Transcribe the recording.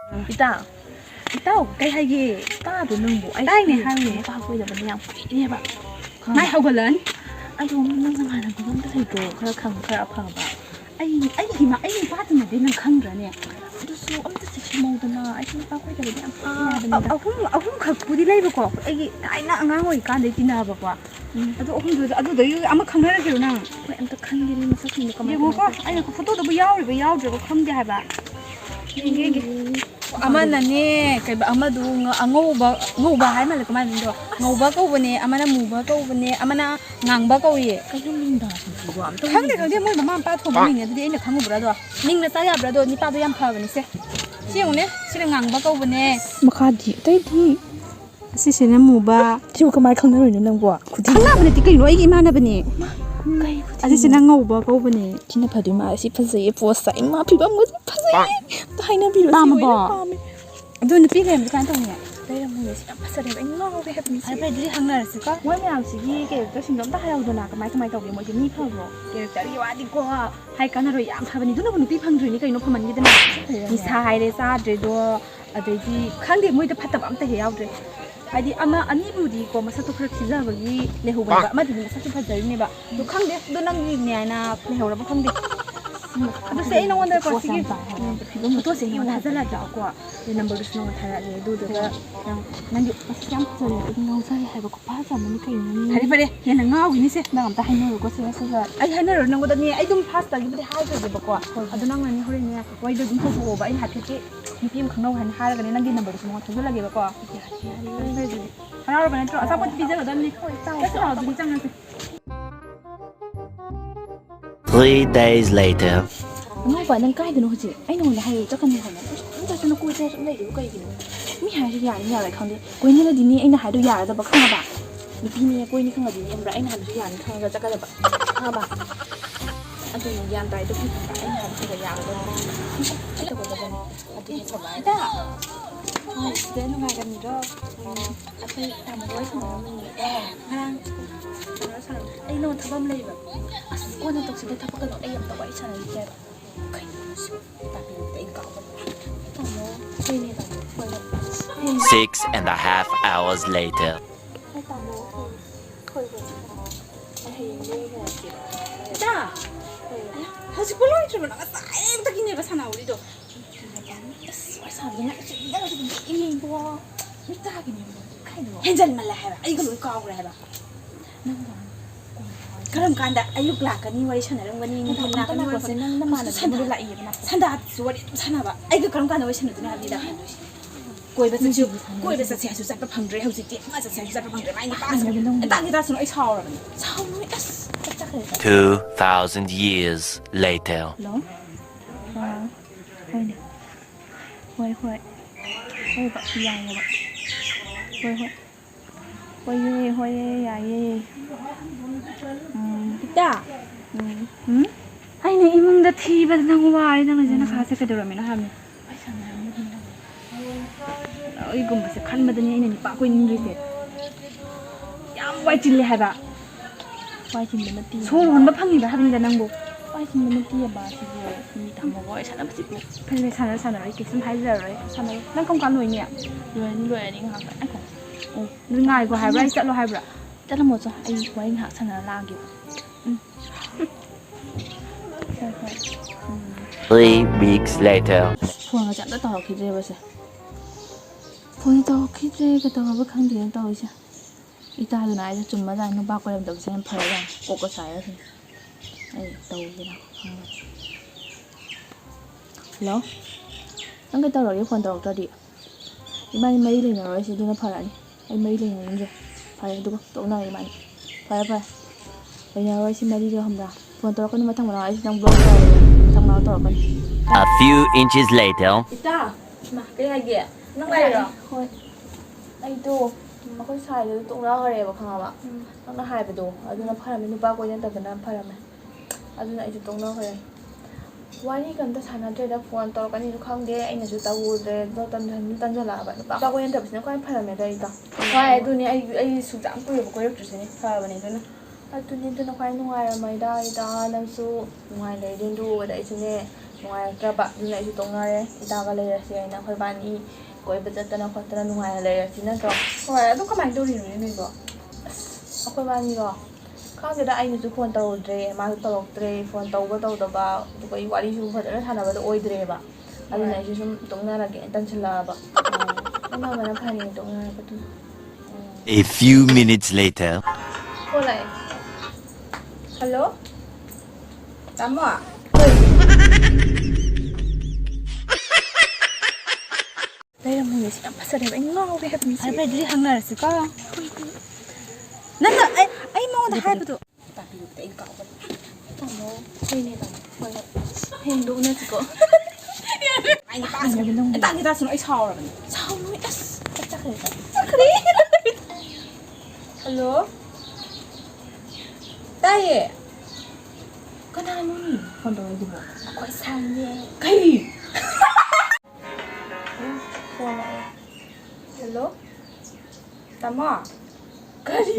Ita. Ita, kay hagi. Ta do nung bu. Ay ni hagi. Pa ko da ban yang ni ba. Mai hau galan. Ayo nang sama na ko ta sai do khara khang khara pha ba. Ai hi ma ai ni ba ta na de nang khang ra ne. Du su am ta sai mo da na ai ni pa ko da ban yang pa. Ahum khak pu di lai ba ko. Ai na angang oi kan de tina ba ko. Ado ahum do ado da yu ama khang ra ge na. Ko am ta khang ge ni ma sa ni ko ma. Yo ko ai na ko photo da bu yaw ri ba yaw de ba khang ge ha ba. Amana ne kay amadu ngauba hay mala ko man do ngauba ko bane amana muba ko bane amana ngangba ko ye kayo minda ko am to khangde mo mama pa tho ming ne de ina khangu bra do ning na ta ya bra do ni pa do yam pha bane se si ung ne si ngangba ko bane makha di tai di si se na muba si ko mai khang na ro nang bo khang na bane ti kai no ai gi mana bane Asi sina ngauba ko bane kina phadi ma si phazai post sai ma phi bam ngi phazai ta haina bi ro si wa adu ni pi lem kan tong ne dai ram ngi si phasa de ngau be happy si ai diri hangna si ka moi myam si gi ke to sin dom ta hayau do na ka mai to ge mo ji ni pha ro ke ta ri wa di ko hai kan ro yam pha bani du na bu pi phang dri ni kai no phaman gi de na ni sa hai re sa dre do adai ji khang de moi da phatab am ta he yaw dre Adi ama ani budi ko masa to khra thiza bagi lehu ba ma di masa to phajari ne ba to khang de do nang ni ne na lehu ra ba khang de adu se ina wonder ko sigi to se ni wala zala ja ko ni number du sno thara le du da nang di jam chale ngau sai hai ba ko pa sa mani kai ni hari pare ye na ngau ni se na am ta hai no ko se sa ai hai na ro nang da ni ai dum fast ta gi ba hai ga ba ko adu nang ni hore ni wai da dum ko ba ai ha the ni pim khang no han ha ga ni nang di number du sno thaju lage ba ko 하나로 그냥 좀 아사포트 비자가 넣니? 3 days later. Nó phải nâng cái thì nó gì? Anh nói là hay chắc cần phải nó. Chúng ta cho nó cùi xe trong đây cái gì nữa? Mi hay thì nhà lại không đi. Quên như là đi ni anh là hay đôi nhà rồi bà không bà. Đi pin ni quên như không là đi em rồi anh làm nhà không rồi chắc cái là bà. Ha bà. Anh tôi nhà tại tôi không phải anh làm không là nhà rồi. Chắc là bà bà. Anh tôi không phải đó. Để nó ngay gần đó. Anh tôi làm với thằng mình đây. Ha. Ay no tabam lay ba ko na to sige tapos ano ay am tawai sana ni kaya kay tapi tay ka ba tamo sini ba 6.5 hours later. ay tamo koy ba ay hindi ka da hasi polo ito na ka ay takini ba sana ulit do ay sabi nga ida ka ini bo ni takini mo kay no henjan man la ha ay ko ka ra ba Karam kanda ayuk lakani wari sana rangani ni na kan ko sen nang namana sanda la iya na sanda suwari sana ba ay karam kanda wari sana tuna vida koi ba chu koi ba sa sia su sa pa phang dre hausi ti ma sa sia su sa pa phang dre mai ni pa ta ki ta suno ai chao ra chao no as 2,000 years later. lo hoi ni hoi ba ya ya ba hoi ya ye Ita. Ay na imong da thiba nang wari nang jena khase ka doro mena ham. Ay sana mo din. Ay gum sa khan madani ina ni pa ko ning ri se. Yam wai chin le ha ba. Wai chin le mati. So hon ba phangi ba habin da nang bo. Wai chin le mati ba si bo ni tham bo wai sana ba si bo. Phen le sana ri ke sim hai ra ri. Sana nang kong kan loi ni. Loi ni ha ba. Ai ko. Oh, ni ngai ko hai ba chat lo hai ba. Chắc là một rồi anh của anh hạ sang là la kiểu 3 weeks later. Phone nó chẳng đã tỏ khi dê bao giờ Phone tỏ khi dê cái tỏ với khăn thì nó tỏ chứ Ý ta rồi nãy chùm mà ra nó bao qua em đầu xem phơi ra Cô có xài đó thì Ê, tàu gì nào Hello Nó cái tàu rồi phone tàu cho đi Ý mà mấy lần rồi sẽ đưa nó phơi lại đi Anh mấy lần rồi phải đúng không? Tổ này mà phải bây giờ ơi xin đi cho hôm ra còn tôi có nhưng mà thằng nào ấy đang vlog rồi thằng nào tôi còn A few inches later. Ita mà cái này kìa nó đây rồi thôi đây tu mà có xài được tụng nó hơi đẹp không ạ nó hài về đồ ở nó phải mình bao quanh tập Việt Nam phải làm này ở đây này tụng nó hơi Why ni kan ta sana trade phone to kan ni khang de ai na su ta wo de do tan jo la ba ba ko yan ta bisna ko ai phara me dai ta why du ni ai su jam ko ko yok tse ni fa ba ni do na a tu ni do na kwai nuai mai dai da nam su nuai dai den du dai chne ꯅꯨꯡꯉꯥꯏꯔꯛꯇ꯭ꯔꯕ ꯑꯗꯨꯅ ꯑꯩꯁꯨ ꯇꯣꯛꯅꯔꯦ ꯏꯇꯥꯒ ꯂꯩꯔꯁꯤ ꯑꯩꯅ ꯑꯩꯈꯣꯏ ꯕꯥꯅꯤ ꯀꯣꯏꯕ ꯆꯠꯇꯅ ꯈꯣꯠꯇꯅ ꯅꯨꯡꯉꯥꯏꯅ ꯂꯩꯔꯁꯤ ꯅꯠꯇ꯭ꯔꯣ ꯍꯣꯏ ꯑꯗꯨ ꯀꯃꯥꯏꯅ ꯇꯧꯔꯤꯅꯣꯅꯦ ꯅꯣꯏꯕꯣ ꯑꯁ ꯑꯩꯈꯣꯏ ꯕꯥꯅꯤꯔꯣ ꯈꯪꯗꯦꯗ ꯑꯩꯅꯁꯨ ꯐꯣꯟ ꯇꯧꯔꯨꯗ꯭ꯔꯦ ꯃꯥꯁꯨ ꯇꯧꯔꯛꯇ꯭ꯔꯦ ꯐꯣꯟ ꯇꯧꯕ ꯇꯧꯗꯕ ꯑꯗꯨꯒ ꯑꯩ ꯋꯥꯔꯤꯁꯨ ꯐꯖꯅ ꯁꯥꯟꯅꯕꯗꯣ ꯑꯣꯏꯗ꯭ꯔꯦꯕ ꯑꯗꯨꯅ ꯑꯩꯁꯨ ꯁꯨꯝ ꯇꯣꯛꯅꯔꯒꯦꯅ ꯇꯟꯁꯤꯜꯂꯛꯑꯕ ꯇꯣꯛꯅꯕꯅ ꯐꯔꯦ ꯇꯣꯛꯅꯔꯕꯗꯨꯅ A few minutes later. Phone ꯂꯥꯛꯑꯦ ꯍꯜꯂꯣ ꯇꯥꯃꯣ ꯂꯩꯔꯝꯃꯨꯅꯦ ꯁꯤ ꯌꯥꯝ ꯐꯖꯔꯦꯕ ꯑꯩ ꯉꯥꯎꯔꯦ ꯍꯥꯏꯕꯅꯤ ꯐꯔꯦ ꯐꯔꯦ ꯑꯗꯨꯗꯤ ꯍꯪꯅꯔꯁꯤꯀꯣ ꯅꯪꯅ ꯑꯩ ꯃꯉꯣꯟꯗ ꯍꯥꯏꯕꯗꯣ ꯇꯥꯕꯤꯔꯨꯕꯗ ꯑꯩ ꯀꯥꯎꯕꯅꯤ ꯇꯥꯃꯣ ꯍꯣꯏꯅꯦ ꯇꯥꯃꯣ ꯍꯣꯏ ꯍꯣꯏ ꯍꯌꯦꯡꯗꯣ ꯎꯅꯁꯤꯀꯣ ꯑꯩ ꯇꯥꯡꯒꯤ ꯇꯥꯁꯅꯨ ꯑꯩ ꯁꯥꯎꯔꯕꯅꯤ ꯁꯥꯎꯅꯨ ꯑꯁ ꯆꯠꯈ꯭ꯔꯦ ꯍꯜꯂꯣ ꯇꯥꯏꯌꯦ ꯀꯅꯥꯅꯣꯅꯤ ꯐꯣꯟ ꯇꯧꯔꯛꯏꯗꯨꯕꯣ ꯑꯩꯈꯣꯏ ꯁꯥꯏꯅꯦ ꯀꯩ ꯐꯣꯟ ꯂꯥꯛꯑꯦ ꯍꯜꯂꯣ ꯇꯥꯃꯣ ꯀꯔꯤ